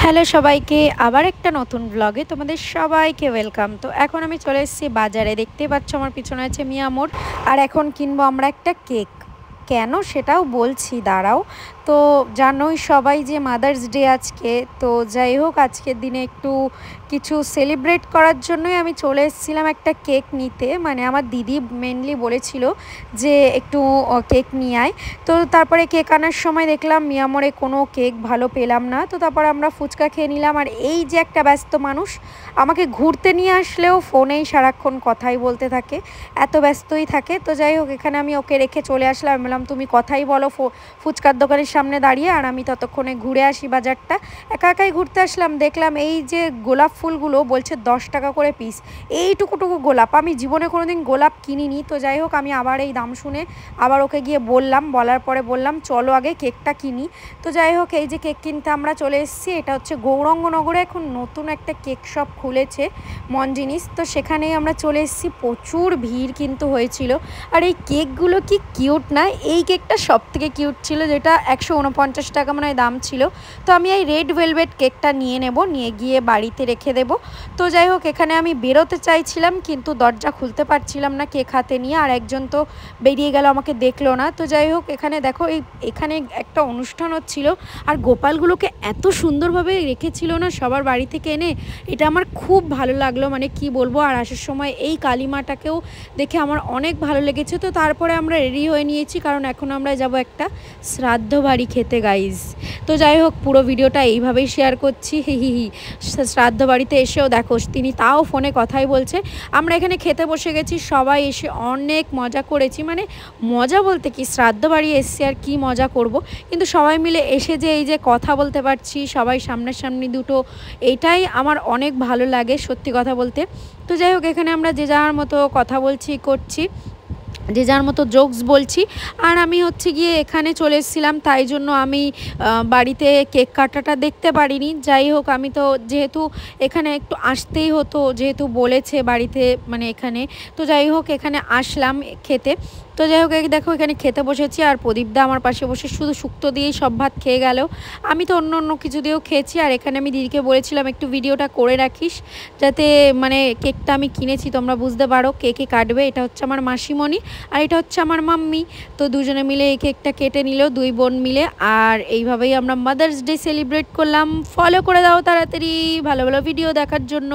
Hello সবাইকে আবার একটা নতুন ব্লগে তোমাদের সবাইকে ওয়েলকাম। তো এখন আমি চলে এসেছি বাজারে। দেখতে পাচ্ছ আমার পিছনে আছে মিয়া মোড়। আর এখন কিনবো আমরা একটা কেক। কেন সেটাও বলছি, দাঁড়াও। তো জানোই সবাই যে মাদার্স ডে আজকে, তো যাই হোক আজকের দিনে একটু কিছু সেলিব্রেট করার জন্যই আমি চলে এসেছিলাম একটা কেক নিতে। মানে আমার দিদি মেনলি বলেছিল যে একটু কেক নিয়ে আয়। তো তারপরে কেক আনার সময় দেখলাম মিয়ামরে কোনো কেক ভালো পেলাম না। তো তারপর আমরা ফুচকা খেয়ে নিলাম। আর এই যে একটা ব্যস্ত মানুষ আমাকে ঘুরতে নিয়ে আসলেও ফোনেই সারাক্ষণ কথাই বলতে থাকে, এত ব্যস্তই থাকে। তো যাই হোক এখানে আমি ওকে রেখে চলে আসলাম। বললাম তুমি কথাই বলো ফুচকার দোকানের সামনে দাঁড়িয়ে, আর আমি ততক্ষণে ঘুরে আসি বাজারটা। একা একাই ঘুরতে আসলাম, দেখলাম এই যে গোলাপ ফুলগুলো বলছে 10 টাকা করে পিস। এইটুকুটুকু গোলাপ, আমি জীবনে কোনোদিন গোলাপ কিনিনি। তো যাই হোক আমি আবার এই দাম শুনে আবার ওকে গিয়ে বললাম, বলার পরে বললাম চলো আগে কেকটা কিনি। তো যাই হোক এই যে কেক কিনতে আমরা চলে এসেছি। এটা হচ্ছে গৌরাঙ্গনগরে এখন নতুন একটা কেক শপ খুলেছে, মন জিনিস। তো সেখানেই আমরা চলে এসেছি। প্রচুর ভিড় কিন্তু হয়েছিল। আর এই কেকগুলো কি কিউট না! এই কেকটা সব থেকে কিউট ছিল, যেটা 149 টাকা মনে হয় দাম ছিল। তো আমি এই রেড ভেলভেট কেকটা নিয়ে নেব, নিয়ে গিয়ে বাড়িতে রেখে দেব। তো যাই হোক এখানে আমি বেরোতে চাইছিলাম কিন্তু দরজা খুলতে পারছিলাম না কেক হাতে নিয়ে। আর একজন তো বেরিয়ে গেল, আমাকে দেখলো না। তো যাই হোক এখানে দেখো এখানে একটা অনুষ্ঠান হচ্ছিল, আর গোপালগুলোকে এত সুন্দরভাবে রেখেছিল না সবার বাড়ি থেকে এনে, এটা আমার খুব ভালো লাগলো, মানে কি বলবো। আর আসার সময় এই কালিমাটাকেও দেখে আমার অনেক ভালো লেগেছে। তো তারপরে আমরা রেডি হয়ে নিয়েছি, কারণ এখন আমরা যাব একটা শ্রাদ্ধ বাড়ি খেতে গাইজ। তো যাই হোক পুরো ভিডিওটা এইভাবেই শেয়ার করছি। হি শ্রাদ্ধ বাড়িতে এসেও দেখো তিনি তাও ফোনে কথাই বলছে। আমরা এখানে খেতে বসে গেছি, সবাই এসে অনেক মজা করেছি। মানে মজা বলতে কি, শ্রাদ্ধ বাড়ি এসছি আর কি মজা করব, কিন্তু সবাই মিলে এসে যে এই যে কথা বলতে পারছি সবাই সামনাসামনি দুটো, এইটাই আমার অনেক ভালো লাগে সত্যি কথা বলতে। তো যাই হোক এখানে আমরা যে যার মতো কথা বলছি করছি, যে যার মতো জোকস বলছি। আর আমি হচ্ছে গিয়ে এখানে চলে এসেছিলাম, তাই জন্য আমি বাড়িতে কেক কাটাটা দেখতে পারিনি। যাই হোক আমি তো যেহেতু এখানে একটু আসতেই হতো, যেহেতু বলেছে বাড়িতে মানে এখানে, তো যাই হোক এখানে আসলাম খেতে। তো যাই হোক দেখো এখানে খেতে বসেছি, আর প্রদীপদা আমার পাশে বসে শুধু শুক্তো দিয়েই সব ভাত খেয়ে গেল। আমি তো অন্য কিছু দিয়েও খেয়েছি। আর এখানে আমি দিদিকে বলেছিলাম একটু ভিডিওটা করে রাখিস, যাতে মানে কেকটা আমি কিনেছি তোমরা বুঝতে পারো কে কে কাটবে। এটা হচ্ছে আমার মাসিমণি, আর এটা হচ্ছে আমার মাম্মি। তো দুজনে মিলে এই কেকটা কেটে নিল, দুই বোন মিলে। আর এইভাবেই আমরা মাদার্স ডে সেলিব্রেট করলাম। ফলো করে দাও তাড়াতাড়ি ভালো ভালো ভিডিও দেখার জন্য।